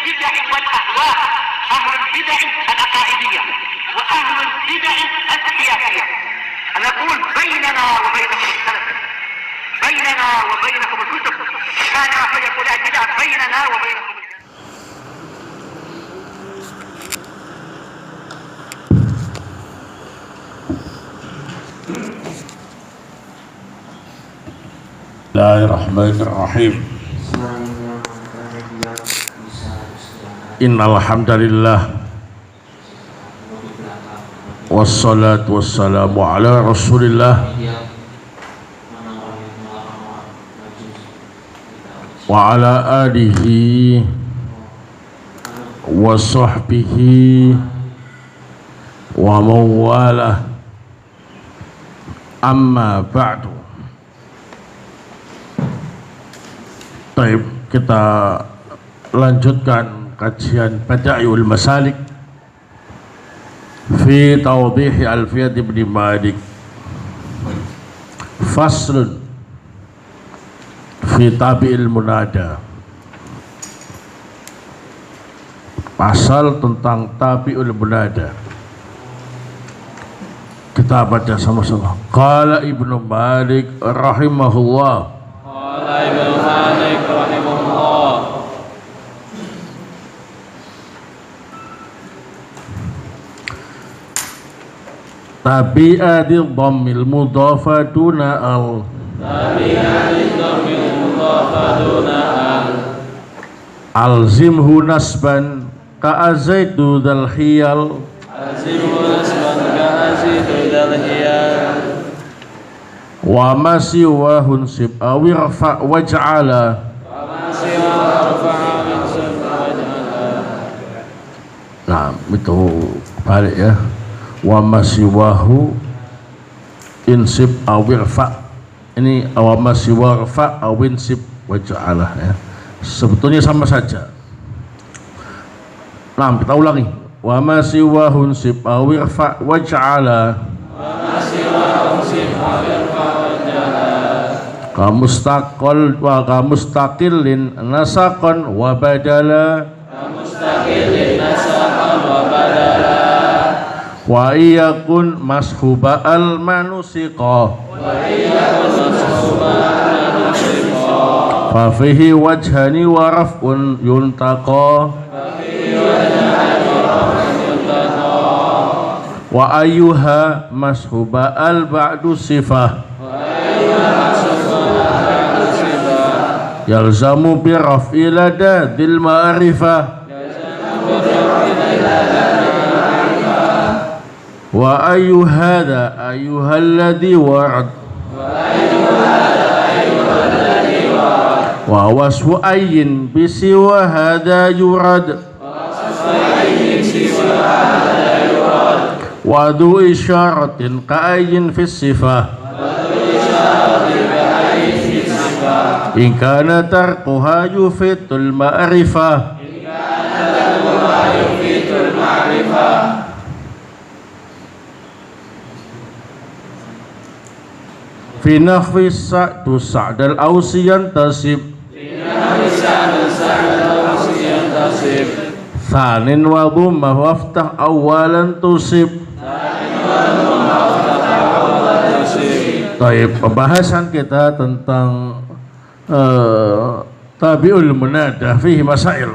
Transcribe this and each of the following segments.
البدع والأهواء، أهل البدع العقائدية وأهل البدع السياسية. أنا أقول بيننا وبينكم السلف، بيننا وبينكم الكتب، كان فيقول البدع بيننا وبينكم. Bismillahirrahmanirrahim. Innal hamdalillah wassalatu wassalamu ala Rasulillah wa ala alihi wa sahbihi wa mawalah, amma ba'du. Baik, kita lanjutkan kajian Bada'iul Masalik fi tawdih Alfiyat Ibn Malik. Faslun fi tabi'il munada. Pasal tentang tabi'ul munada. Kita baca sama-sama. Qala Ibnu Malik rahimahullah. Qala Ibnu Malik rahimahullah. Tabi'ati dhammil mudhafatuna al. Tabi'ati dhammil mudhafatuna al. Alzimhu nasban ka'azaidu dhal hiyal. Alzimhu nasban ka'azaidu dhal hiyal. Wa masiwa hunsib awirfa waj'ala. Wa masiwa arfa'a hunsib waj'ala. Nah, itu balik ya. Wa masiwahu insib awirfa. Ini wa masiwa arfa awinsib waj'ala ya. Sebetulnya sama saja. Nah, kita ulangi. Wa masiwa hunsib awirfa waj'ala. Wa masiwa hunsib awirfa waj'ala. Kamustaqil wa kamustaqillin nasaqan wa badala. Kamustaqillin nasaqan wa badala. Wa iyakun mashuba al manusiqa. Wa iyakun mashuba al manusiqa. Fa fihi wajhani wa raf'un yuntaqa. Fa fihi wajhani wa raf'un yuntaqa. Wa ayyuha mashuba al ba'du sifah. Wa ayyuha mashuba al ba'du sifah. Yalzamu bi raf'i lada dhil ma'rifah. Yalzamu bi raf'i lada. Wa ayyuhada ayyuhalladhi warad. Wa ayyuhada ayyuhalladhi warad. Wa wasfu ayyin bisiwa hada yurad. Wa wasfu ayyin bisiwa hada yurad. Wa du isyaratin ka'ayyin fis sifah. Wa du isyaratin ka'ayyin fis sifah. In kana tarquha yufitul ma'rifah. In kana tarquha yufitul ma'rifah. Fi nahwi sa'du sa'dal awsiyan tasib. Fi nahwi sa'du sa'dal awsiyan tasib. Thanin wa dhumma waftah awalan tusib. Thanin wa dhumma waftah awalan tusib. Baik, pembahasan kita tentang tabi'ul munada fihi masail.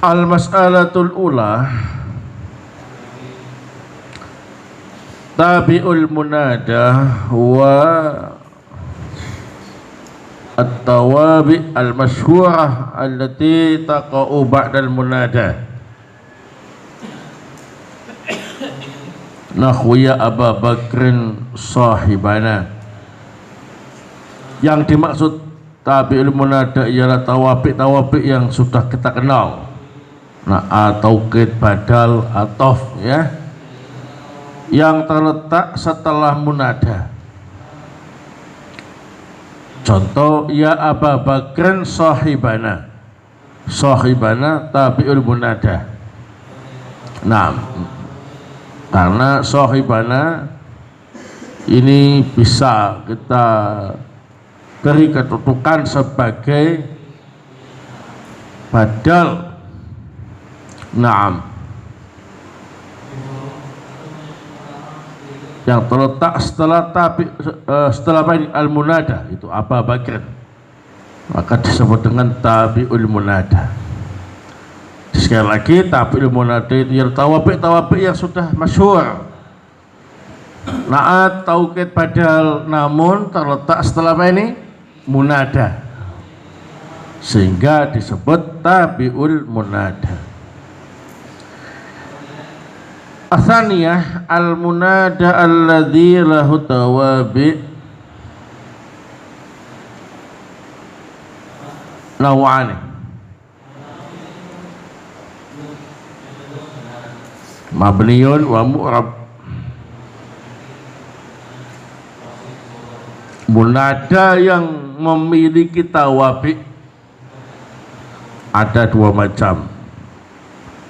Al-mas'alatul ula, tabi'ul munada wa at-tawabi al-masyhurah allati taqa'u ba'dal munada. Nahwiya Abu Bakrin sahibana. Yang dimaksud tabi'ul munada ialah tawabi yang sudah kita kenal. Nah, at-taukid, badal, atof ya, yang terletak setelah munada. Contoh, ya Abu Bakrin sahibana. Sahibana tabi'ul munada. Nah, karena sahibana ini bisa kita beri kedudukan sebagai badal. Naam, yang terletak setelah al-munada itu Abu Bakr, maka disebut dengan tabi'ul munada. Sekali lagi, tabi'ul munada itu yang tawabi yang sudah masyhur. Naat, taukid, badal, namun terletak setelah munada, sehingga disebut tabi'ul munada. Atsaniyah al-munada alladzi lahu tawabi naw'ani. Mabniyun wa mu'rab. Munada yang memiliki tawabi ada dua macam,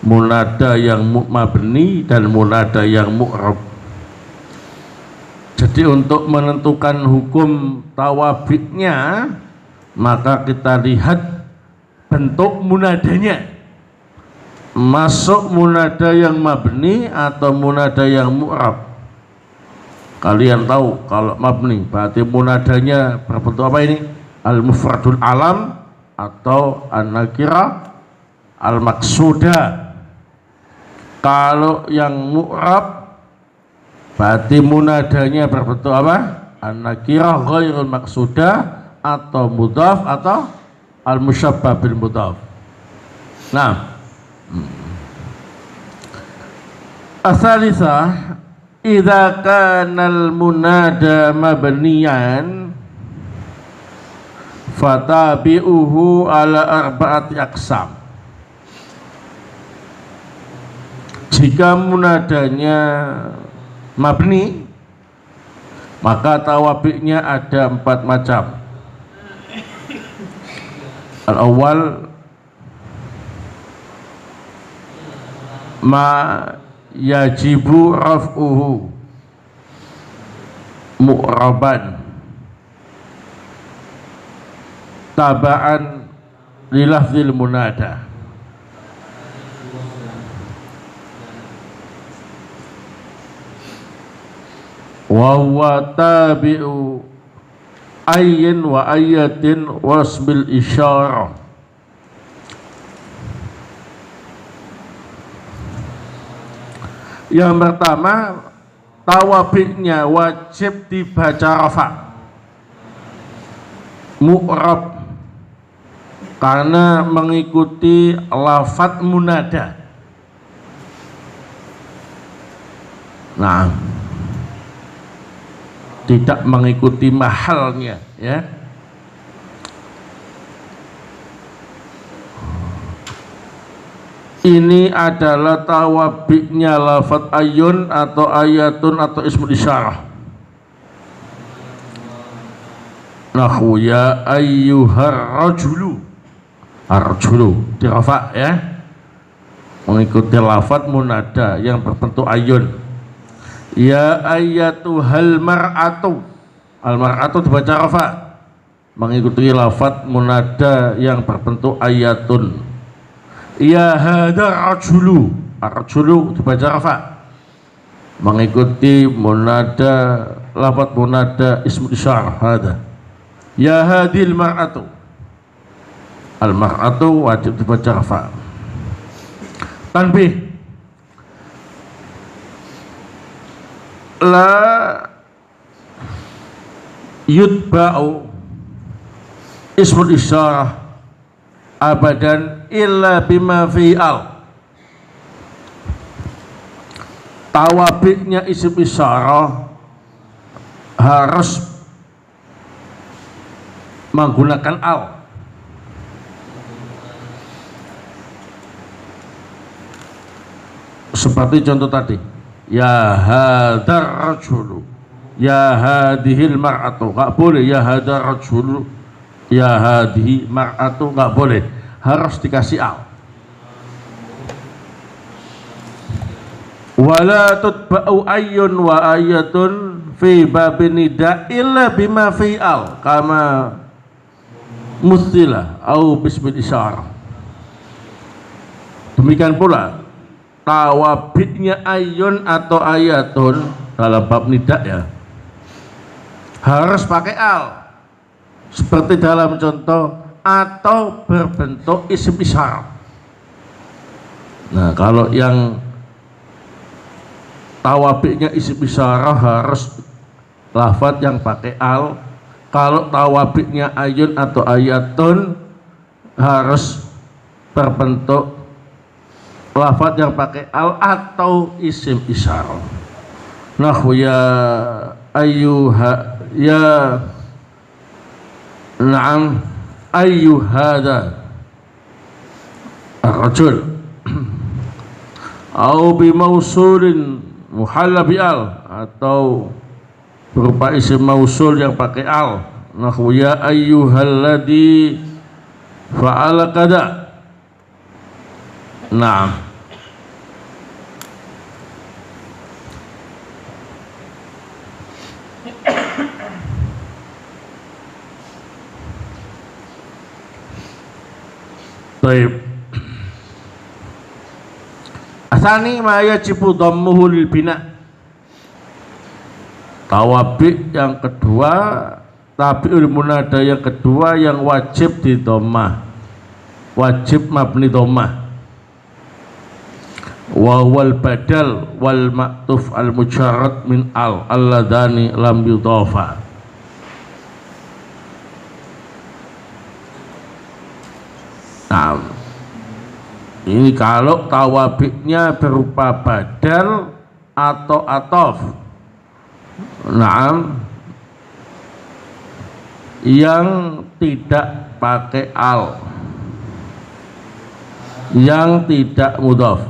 munada yang mabni dan munada yang mu'rab. Jadi untuk menentukan hukum tawabiknya, maka kita lihat bentuk munadanya, masuk munada yang mabni atau munada yang mu'rab. Kalian tahu kalau mabni berarti munadanya berbentuk apa ini? Al-mufradul alam atau an-nakirah al-maksudah. Kalau yang mu'rab berarti munadanya berbentuk apa? An-nakirah ghairul maksudah atau mudhaf atau al-musyabbah bil mudhaf. Nah, as-salisah idza kana al-munada mabniyan fatabi'uhu ala arba'ati aqsam. Jika munadanya mabni, maka tawabiknya ada 4 macam. Al-awwal ma yajibu raf'uhu mu'raban taba'an li lafzil munada. Wa huwa tabi'u ayyin wa ayatin wasbil isyarah. Yang pertama, tawabiknya wajib dibaca rafa, mu'rab, karena mengikuti lafadz munada. Nah, tidak mengikuti mahalnya, ya. Ini adalah tawabiknya lafadz ayun atau ayatun atau ismul isyarah. Nahu ya ayyuhar rajulu, ar-rajulu dirafa, ya, mengikuti lafadz munada yang berbentuk ayun. Ya ayyatuhal mar'atu, al-mar'atu dibaca rafa, mengikuti lafadz munada yang berbentuk ayatun. Ya hadar rajulu, ar-rajulu dibaca rafa, mengikuti munada lafadz munada ismul isyarah hada. Ya hadil mar'atu, al-mar'atu wajib dibaca rafa. Tanbih, la yutba'u ismul isyarah abadan illa bima fi'al. Tawabiknya isim isyarah harus menggunakan al. Seperti contoh tadi, ya hadar rajulu, ya hadihil mar'atu, enggak boleh ya hadar rajulu, ya hadihi mar'atu, enggak boleh, harus dikasih al. Wala tutba'u ayyun wa ayatun fi babin nida illa bima fi al kama mustila au bismil isyarah. Demikian pula tawabitnya ayun atau ayatun dalam bab nida ya, harus pakai al, seperti dalam contoh atau berbentuk isim isyarat. Nah, kalau yang tawabitnya isim isyarat harus lafadz yang pakai al. Kalau tawabitnya ayun atau ayatun harus berbentuk lafadz yang pakai al atau isim isyarat. Nahwu ya ayyuha ya na'am ayyuhada ar-rajul au bi mausulin muhalla bi al, atau berupa isim mausul yang pakai al. Nahwu ya ayyuhalladzi fa'ala kada. Naam. Baik. Asani ma yajibu dhammuhu lil bina. Tawabik yang kedua, tabi'ul munada yang kedua yang wajib di dhammah, wajib mabni dhammah. Wa wal badal wal ma'tuf al mujarrad min al alladhani lam yudhafa. Nah, ini kalau tawabiknya berupa badal atau atof, nah, yang tidak pakai al, yang tidak mudhaf,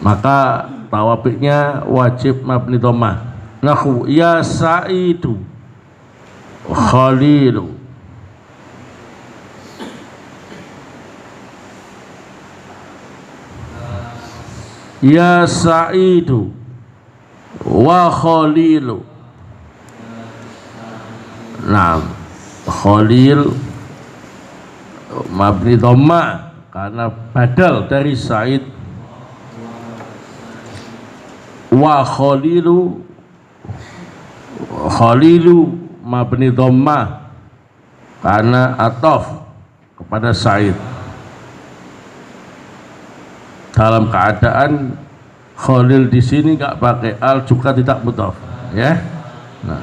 maka tawabiknya wajib mabni dhammah. Nahwu ya Sa'idu Khalilu. Ya Sa'idu wa Khalilu. Nah, Khalil mabni dhamma karena badal dari Sa'id. Wa Khalilu, Khalilu mabni dhamma karena ataf kepada Sa'id. Dalam keadaan Khalil di sini nggak pakai al juga tidak mudhaf, ya. Nah,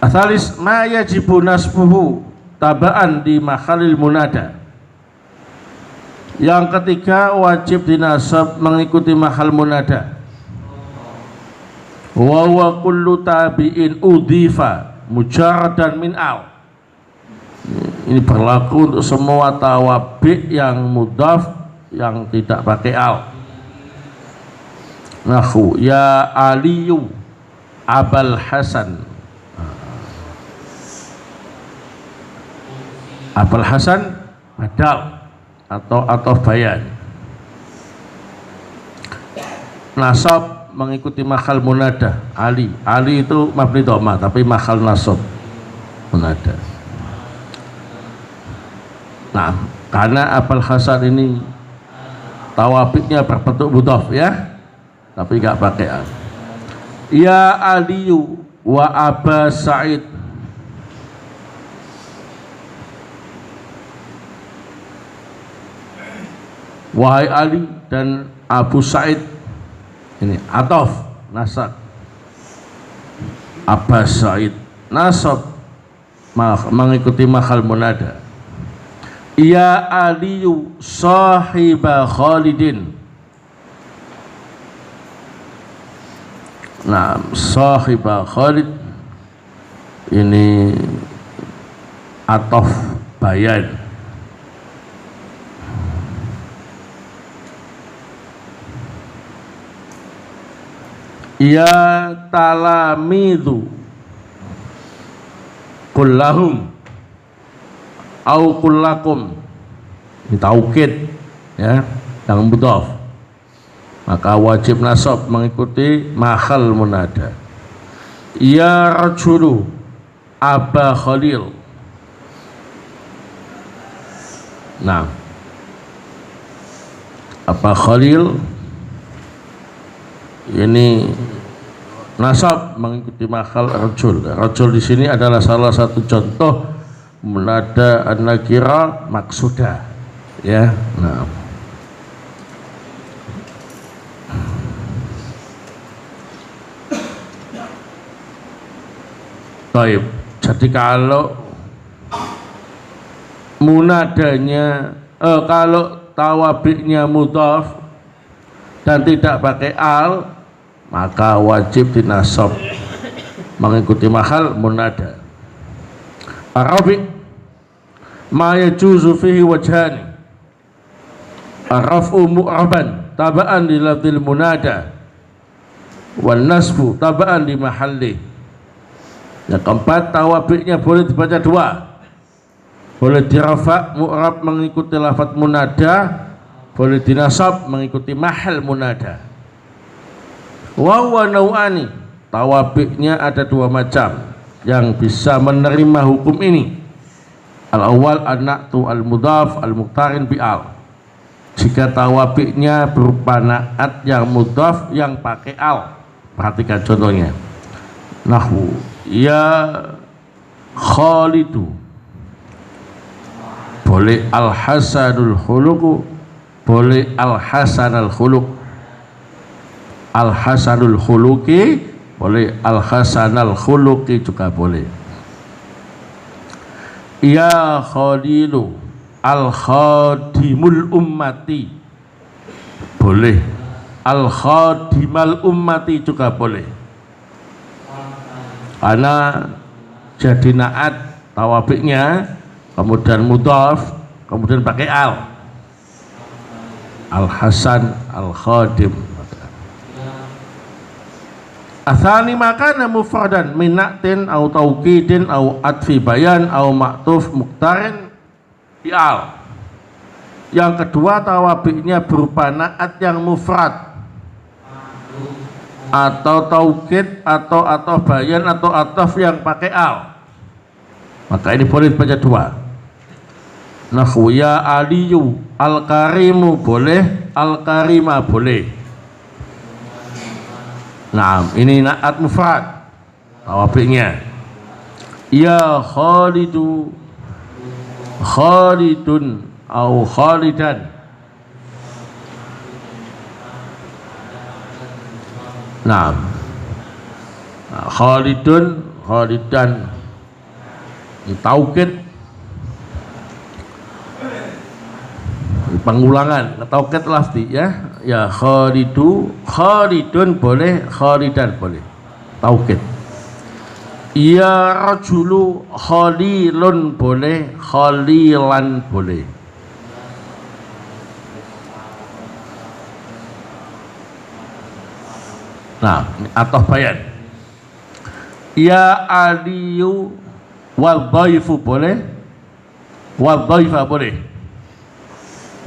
asalis ma yajibu nasbuhu tabaan di makhalil munada. Yang ketiga wajib dinasab mengikuti mahal munada. Wa huwa kullu tabi'in udhifa mujarradan min al. Ini berlaku untuk semua tawabi' yang mudhaf yang tidak pakai al. Nahwu ya Aliyu Abul Hasan. Abul Hasan badal atau bayan. Nasab mengikuti mahal munada. Ali itu mabni dhamma tapi mahal nasab munada. Nah, karena Abul Hasan ini tawabiknya berbentuk mudhaf, ya, tapi nggak pakai al. Ya Aliyu wa Aba Sa'id. Wahai Ali dan Abu Sa'id. Ini ataf nasab. Aba Sa'id nasab mengikuti mahal munada. Ya Aliyu sahiba Khalidin. Nah, sahiba Khalid ini ataf bayan. Ya talamidu kullahum au kullakum. Ini taukid, ya, yang mudhaf, maka wajib nasab mengikuti mahal munada. Ya rajulu Aba Khalil. Nah, Aba Khalil ini nasab mengikuti mahal rajul. Rajul di sini adalah salah satu contoh munada an-nakira maksuda, ya. Nah, baik. Jadi kalau munadanya kalau tawabiknya mudhaf dan tidak pakai al, maka wajib dinasab mengikuti mahal munada. Arabi ma yajuzu fihi wajhani. Arrafu mu'raban taba'an li lafzil munada wan nasbu taba'an li mahalli. Yang keempat, tawabiknya boleh dibaca dua. Boleh dirafa mu'rab mengikuti lafaz munada, boleh dinasab mengikuti mahal munada. Wa huwa nau'ani, tawabiknya ada dua macam yang bisa menerima hukum ini. Al-awwal an-na'tu al-mudhaf al-muqtarin bi'al. Jika tawabiknya berupa na'at yang mudhaf yang pakai al. Perhatikan contohnya. Nahwu ya Khalidu, boleh al-hasanul khuluq, boleh al-hasanul khuluq. Al-hasanul khuluqi boleh, al-hasanul khuluqi juga boleh. Ya Khalilu al-khadimul ummati, boleh. Al-khadimal ummati juga boleh. Karena jadi naat tawabiknya, kemudian mudhaf, kemudian pakai al. Al-hasan al-khadim. Atsani makana mufradan min na'tin au taukidin au atfi bayan au ma'tuf muqtarin bi al. Yang kedua, tawabiknya berupa na'at yang mufrad atau taukid atau bayan atau ataf yang pakai al, maka ini boleh dibaca dua. Nahwu ya aliyu al-karimu boleh, al-karima boleh. Nah, ini na'at mufrad tawabiknya. Ya khalidu khalidun au khalidan. Nah, khalidun, khalidan, taukid, pengulangan, taukid lafzi ya. Ya khalidu, khalidun boleh, khalidan boleh, taukid. Ya rajulu khalilun boleh, khalilan boleh. Nah, ini ataf bayan. Ya aliyu wal dhaifu boleh, wal dhaifa boleh.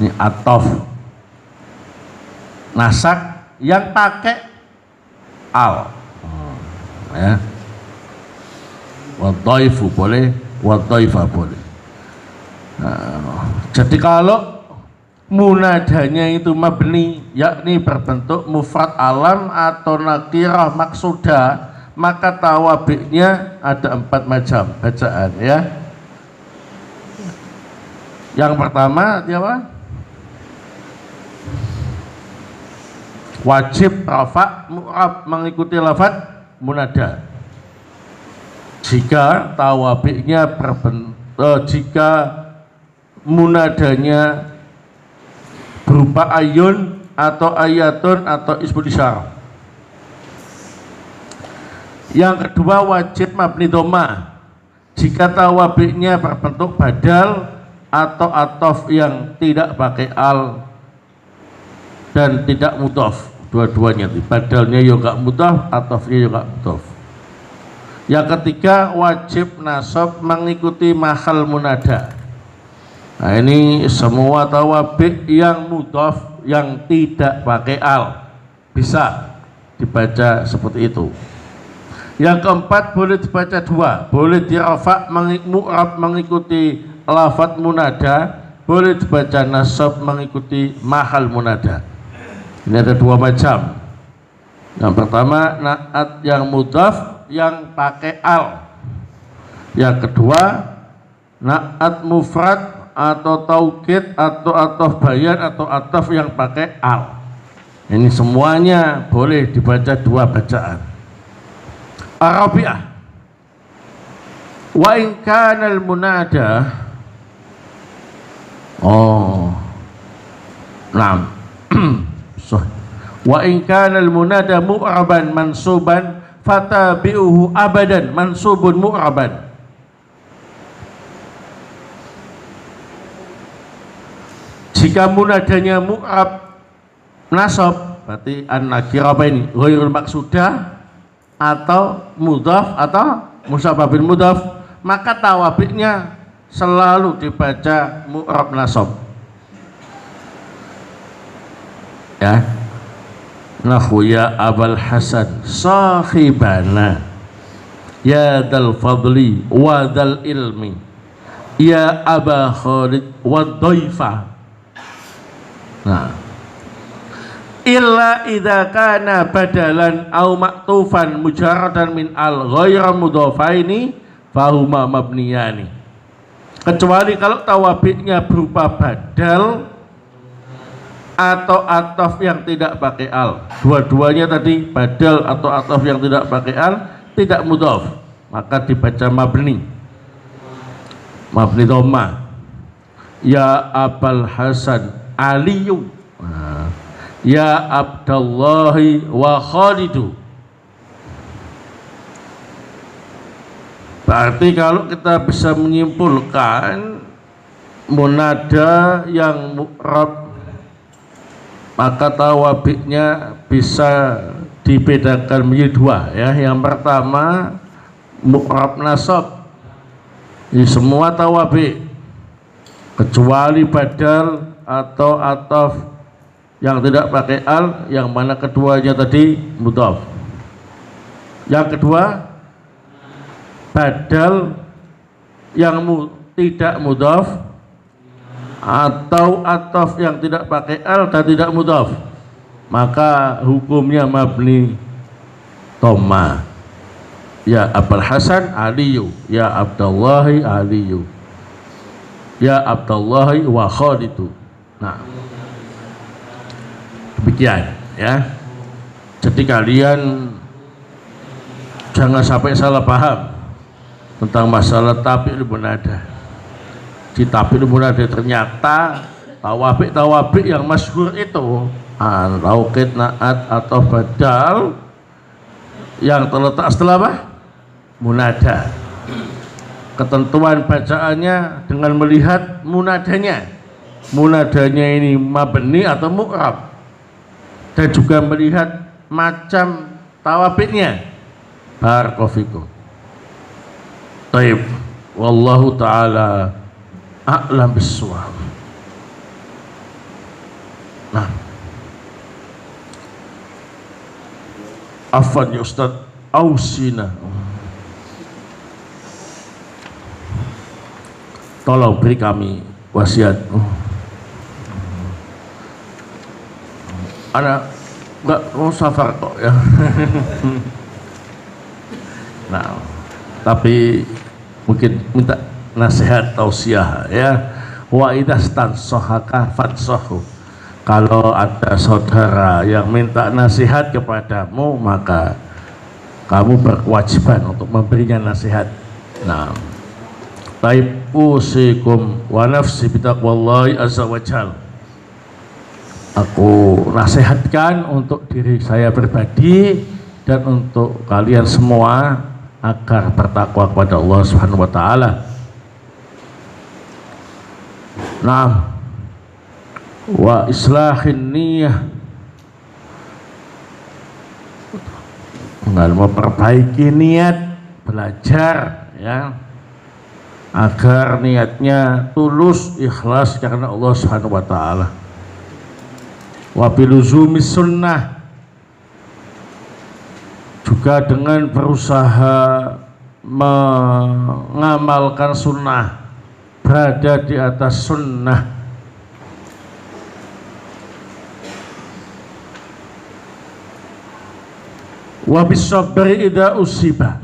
Ini ataf nasak yang pakai al. Ya. Wal dhaifu boleh, wal dhaifa boleh. Nah, jadi kalau munadanya itu mabni, yakni berbentuk mufrad alam atau nakirah maksuda, maka tawabiknya ada 4 macam bacaan ya. Yang pertama apa? Wajib rafa mu'rab mengikuti lafaz munada. Jika tawabiknya berbentuk, jika munadanya berupa ayun atau ayatun atau ismul isyarah. Yang kedua, wajib mabni dhamma jika tawabiknya berbentuk badal atau atof yang tidak pakai al dan tidak mudhaf. Dua-duanya, badalnya juga mudhaf, atofnya juga mudhaf. Yang ketiga, wajib nasab mengikuti mahal munada. Nah, ini semua tawabik yang mudhaf yang tidak pakai al bisa dibaca seperti itu. Yang keempat boleh dibaca dua, boleh dirafa mu'rab mengikuti lafadz munada, boleh dibaca nasab mengikuti mahal munada. Ini ada dua macam. Yang pertama naat yang mudhaf yang pakai al. Yang kedua naat mufrad atau taukid atau ataf bayan atau ataf yang pakai al. Ini semuanya boleh dibaca dua bacaan. Arabiah. Wa in kana al munada wa in kana al munada mu'raban mansuban fatabi'uhu abadan mansubun mu'raban. Jika munadanya mu'rab nasab berarti an-nakirah apa ini? Ghairul maksudah atau mudhaf atau musababin mudhaf, maka tawabi'nya selalu dibaca mu'rab nasab. Ya. Nahu ya Abul Hasan sahibana ya dal fadli wa dal ilmi ya Aba Khalid wa dhaifa. Nah, illa idza kana badalan au maktufan mujarradan min al ghairu mudhafaini fahuma mabniyani. Kecuali kalau tawabi'nya berupa badal atau ataf yang tidak pakai al. Dua-duanya tadi badal atau ataf yang tidak pakai al, tidak mudhaf, maka dibaca mabni dhamma. Ya Abul Hasan Aliyu, ya Abdallahi wa Khalidu. Berarti kalau kita bisa menyimpulkan munada yang mu'rab, maka tawabi'nya bisa dibedakan menjadi dua, ya. Yang pertama mu'rab nasab, ini semua tawabi' kecuali badal atau ataf yang tidak pakai al, yang mana keduanya tadi mudhaf. Yang kedua badal yang tidak mudhaf atau ataf yang tidak pakai al dan tidak mudhaf, maka hukumnya mabni dhamma. Ya Abul Hasan Aliyu, ya Abdallahi Aliyu, ya Abdallahi wa Khalidu. Nah, demikian, ya. Jadi kalian jangan sampai salah paham tentang masalah tabi'ul munada. Di tabi'ul munada ternyata tawabi' yang masyhur itu taukid, naat atau badal yang terletak setelah apa? Munada. Ketentuan bacaannya dengan melihat munadanya. Munadanya ini mabni atau mu'rab, dan juga melihat macam tawabi'nya. Barakallahu fikum. Baik, wallahu taala a'lam bissawab. Nah, afwan ya Ustaz, ausina, tolong beri kami wasiat. Anak nggak mau safar kok, ya. Nah, tapi mungkin minta nasihat tausiah, ya. Wa idastansohaka fatsohu. Kalau ada saudara yang minta nasihat kepadamu, maka kamu berkewajiban untuk memberinya nasihat. Nah, baik, usikum wa nafsi bitaqwallahi azza wa jalla. Aku nasihatkan untuk diri saya pribadi dan untuk kalian semua agar bertakwa kepada Allah Subhanahu wa taala. Nah, wa islahin niyah, enggak memperbaiki niat belajar, ya, agar niatnya tulus ikhlas karena Allah Subhanahu wa taala. Wa biluzumis sunnah, juga dengan berusaha mengamalkan sunnah, berada di atas sunnah. Wa bisabri idza usiba,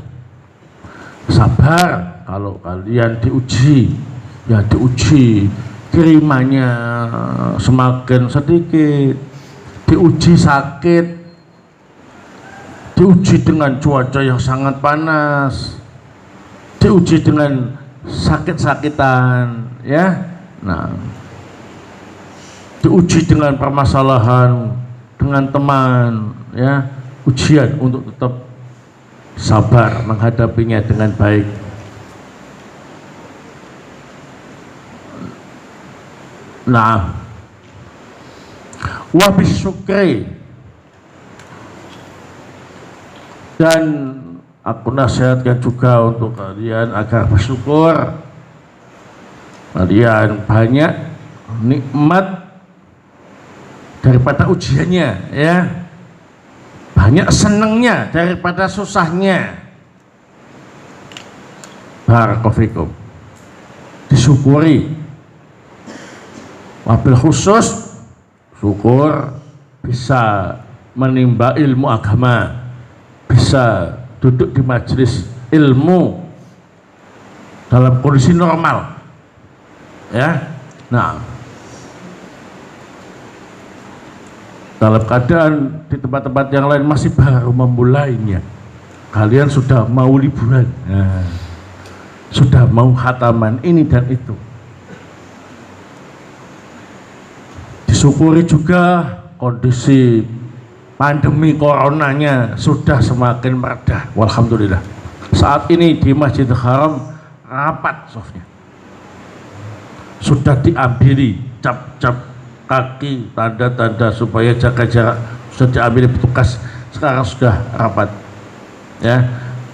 sabar kalau kalian diuji, ya diuji kirimannya semakin sedikit, diuji sakit, diuji dengan cuaca yang sangat panas, diuji dengan sakit-sakitan, ya. Nah, diuji dengan permasalahan dengan teman, ya. Ujian untuk tetap sabar menghadapinya dengan baik. Nah, wa bisyukri, dan aku nasihatkan juga untuk kalian agar bersyukur. Kalian banyak nikmat daripada ujiannya, ya. Banyak senangnya daripada susahnya. Barakallahu fikum. Disyukuri. Wabil khusus syukur bisa menimba ilmu agama, bisa duduk di majelis ilmu dalam kondisi normal, ya. Nah, dalam keadaan di tempat-tempat yang lain masih baru memulainya, kalian sudah mau liburan, nah, sudah mau khataman ini dan itu. Disyukuri juga kondisi pandemi coronanya sudah semakin mereda, walhamdulillah. Saat ini di Masjidil Haram rapat softnya, sudah diambil cap-cap kaki, tanda-tanda supaya jaga jarak, sudah diambil petugas. Sekarang sudah rapat, ya.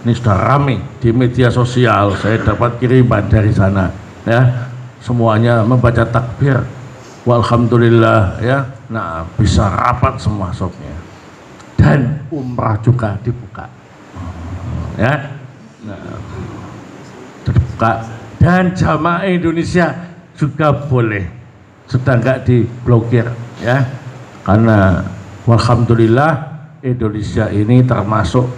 Ini sudah ramai di media sosial, saya dapat kiriman dari sana, ya. Semuanya membaca takbir, walhamdulillah, ya. Nah, bisa rapat semua sopnya, dan umrah juga dibuka, ya. Nah, dibuka, dan jamaah Indonesia juga boleh, sudah enggak diblokir, ya. Karena walhamdulillah Indonesia ini termasuk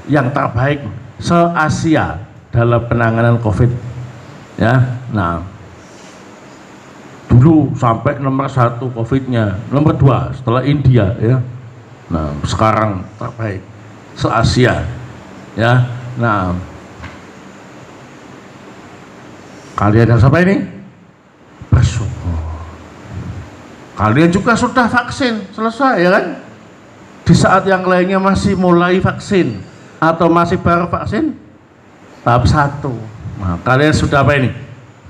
yang terbaik se-Asia dalam penanganan COVID, ya. Nah, dulu sampai nomor 1 COVID-nya, nomor 2 setelah India, ya. Nah, sekarang terbaik se-Asia, ya. Nah, kalian yang sampai ini bersyukur. Kalian juga sudah vaksin selesai, ya kan? Di saat yang lainnya masih mulai vaksin atau masih baru vaksin tahap 1. Nah, kalian sudah apa ini?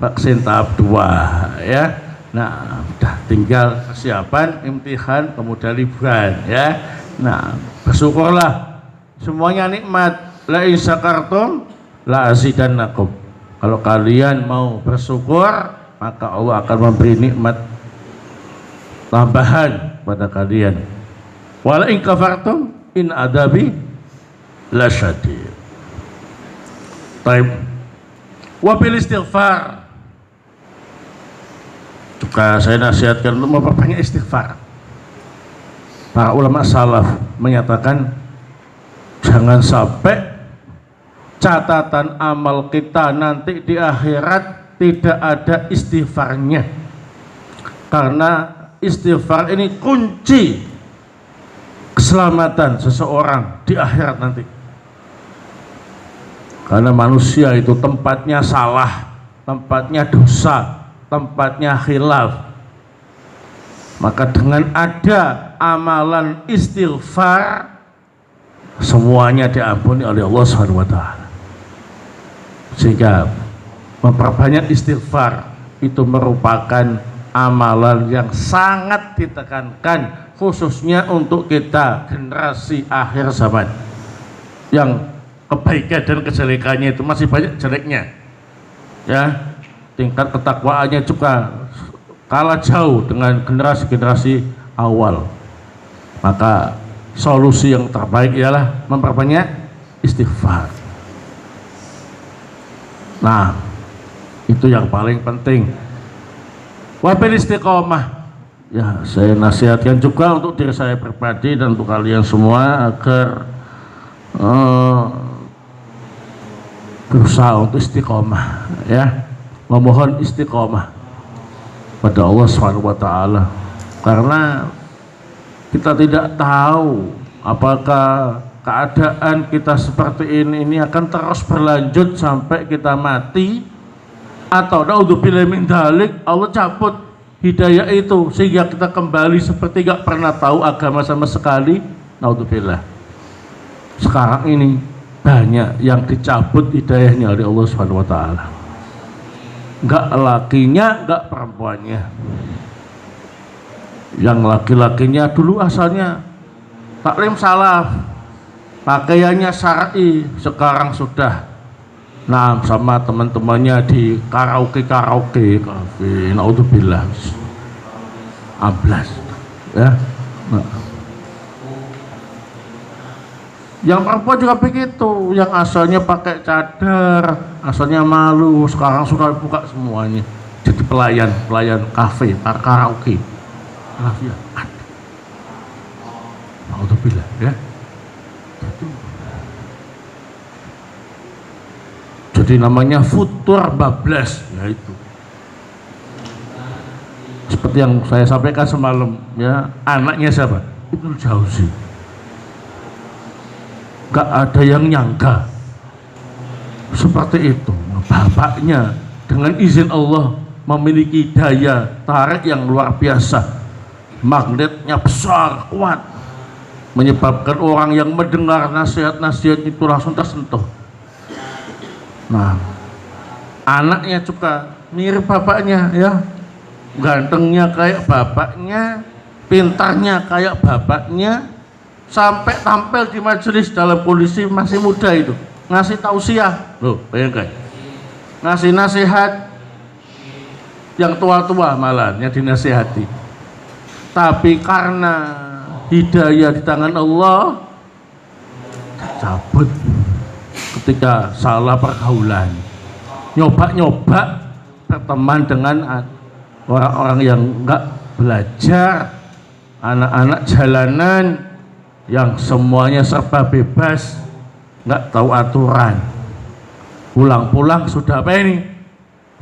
Vaksin tahap 2, ya. Nah, udah tinggal kesiapan imtihan kemudian liburan, ya. Nah, bersyukurlah, semuanya nikmat. La in syakartum la azidannakum. Kalau kalian mau bersyukur, maka Allah akan memberi nikmat tambahan pada kalian. Wala in kafartum in adabi lasyadid. Baik. Wabil istighfar, juga saya nasihatkan untuk memperbanyak istighfar. Para ulama salaf menyatakan jangan sampai catatan amal kita nanti di akhirat tidak ada istighfarnya, karena istighfar ini kunci keselamatan seseorang di akhirat nanti. Karena manusia itu tempatnya salah, tempatnya dosa, tempatnya khilaf. Maka dengan ada amalan istighfar, semuanya diampuni oleh Allah SWT. Sehingga memperbanyak istighfar itu merupakan amalan yang sangat ditekankan, khususnya untuk kita generasi akhir zaman, yang kebaikan dan kejelekannya itu masih banyak jeleknya, ya. Tingkat ketakwaannya juga kalah jauh dengan generasi-generasi awal. Maka solusi yang terbaik ialah memperbanyak istighfar. Nah, itu yang paling penting. Wabil istiqomah. Ya, saya nasihatkan juga untuk diri saya pribadi dan untuk kalian semua agar berusaha untuk istiqomah, ya, memohon istiqomah pada Allah SWT, karena kita tidak tahu apakah keadaan kita seperti ini akan terus berlanjut sampai kita mati, atau naudzubillah min dzalik, Allah cabut hidayah itu sehingga kita kembali seperti gak pernah tahu agama sama sekali. Naudzubillah. Sekarang ini banyak yang dicabut hidayahnya oleh Allah Subhanahu wa taala. Enggak lakinya, enggak perempuannya. Yang laki-lakinya dulu asalnya taklim salaf, pakaiannya syar'i, sekarang sudah sama teman-temannya di karaoke kafe. Naudzubillah. Ablas. Ya. Yang perempuan juga begitu, yang asalnya pakai cadar, asalnya malu, sekarang sudah buka semuanya, jadi pelayan kafe, karaoke. Ya, alhamdulillah, ya. Jadi namanya futur bablas, yaitu seperti yang saya sampaikan semalam, ya, anaknya siapa? Ibnu Jauzi. Gak ada yang nyangka seperti itu. Bapaknya dengan izin Allah memiliki daya tarik yang luar biasa, magnetnya besar, kuat, menyebabkan orang yang mendengar nasihat-nasihat itu langsung tersentuh. Nah, anaknya juga mirip bapaknya, ya, gantengnya kayak bapaknya, pintarnya kayak bapaknya, sampai tampil di majelis dalam kondisi masih muda itu, ngasih tausiah, loh, bayangkan, ngasih nasihat yang tua-tua malah yang dinasihati. Tapi karena hidayah di tangan Allah, cabut ketika salah pergaulan, nyoba-nyoba berteman dengan orang-orang yang enggak belajar, anak-anak jalanan yang semuanya serba bebas, nggak tahu aturan. Pulang-pulang sudah apa ini?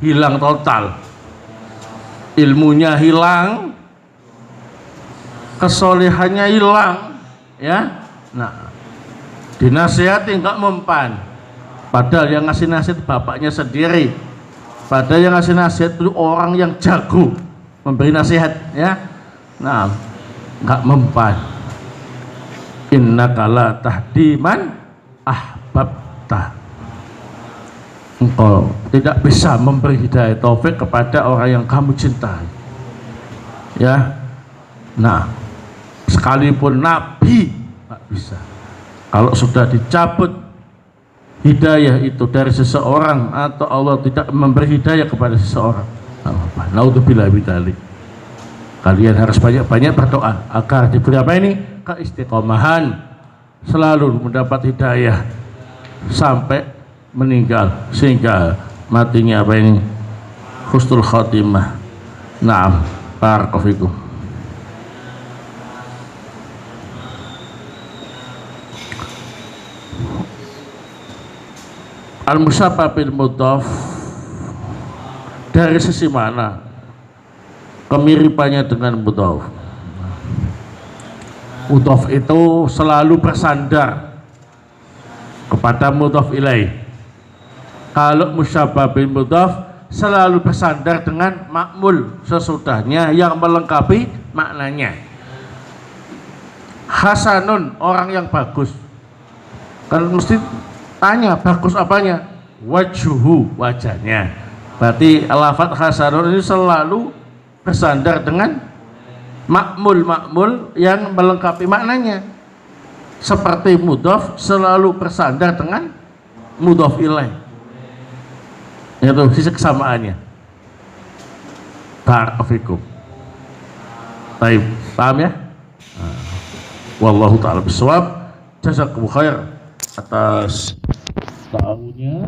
Hilang total. Ilmunya hilang, kesolehannya hilang, ya. Nah, dinasihati nggak mempan. Padahal yang ngasih nasihat bapaknya sendiri. Padahal yang ngasih nasihat itu orang yang jago memberi nasihat, ya. Nah, nggak mempan. Innaka la tahdi man ahbabta. Engkau tidak bisa memberi hidayah taufik kepada orang yang kamu cintai, ya. Nah, sekalipun nabi tak bisa. Kalau sudah dicabut hidayah itu dari seseorang, atau Allah tidak memberi hidayah kepada seseorang, naudzubillah min dzalik, kalian harus banyak-banyak berdoa agar diberi apa ini? Keistiqomahan, selalu mendapat hidayah sampai meninggal, sehingga matinya apa ini? Husnul khatimah. Naam, barakallahu fikum. Al-musabbah bil mudhaf, dari sisi mana kemiripannya dengan mudhaf? Mudhaf itu selalu bersandar kepada mudhaf ilaih. Kalau musyabbah bil mudhaf selalu bersandar dengan ma'mul sesudahnya yang melengkapi maknanya. Hasanun, orang yang bagus. Kan mesti tanya, bagus apanya? Wajhuhu, wajahnya. Berarti lafadz hasanun ini selalu bersandar dengan makmul yang melengkapi maknanya. Seperti mudhaf selalu bersandar dengan mudhaf ilaih. Itu sisi kesamaannya. Barakallahu fikum. Baik, paham ya? Wallahu ta'ala bisawab. Jazakumullah khair atas tahunya.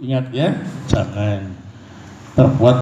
Ingat ya, jangan terbuat